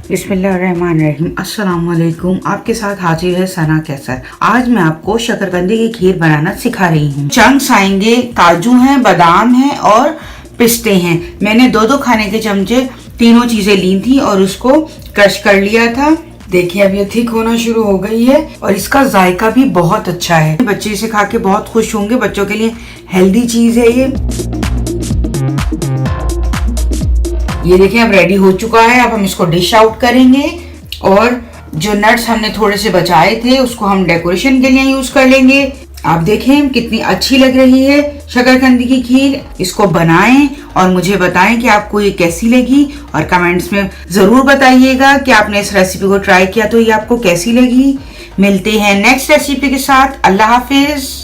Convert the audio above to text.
बिस्मिल्लाहिर्रहमानिर्रहीम। अस्सलाम वालेकुम। आपके साथ हाजिर है सना कैसर। आज मैं आपको शकरकंदी की खीर बनाना सिखा रही हूँ। चंक्स आएंगे, काजू हैं, बादाम हैं और पिस्ते हैं। मैंने दो खाने के चमचे तीनों चीजें ली थी और उसको क्रश कर लिया था। देखिए अब ये थिक होना शुरू हो गई है और इसका जायका भी बहुत अच्छा है। बच्चे इसे खा के बहुत खुश होंगे। बच्चों के लिए हेल्दी चीज है ये देखिए अब रेडी हो चुका है। अब हम इसको डिश आउट करेंगे और जो नट्स हमने थोड़े से बचाए थे उसको हम डेकोरेशन के लिए यूज कर लेंगे। आप देखें कितनी अच्छी लग रही है शकरकंदी की खीर। इसको बनाएं और मुझे बताएं कि आपको ये कैसी लगी और कमेंट्स में जरूर बताइएगा कि आपने इस रेसिपी को ट्राई किया तो ये आपको कैसी लगी। मिलते हैं नेक्स्ट रेसिपी के साथ। अल्लाह हाफिज।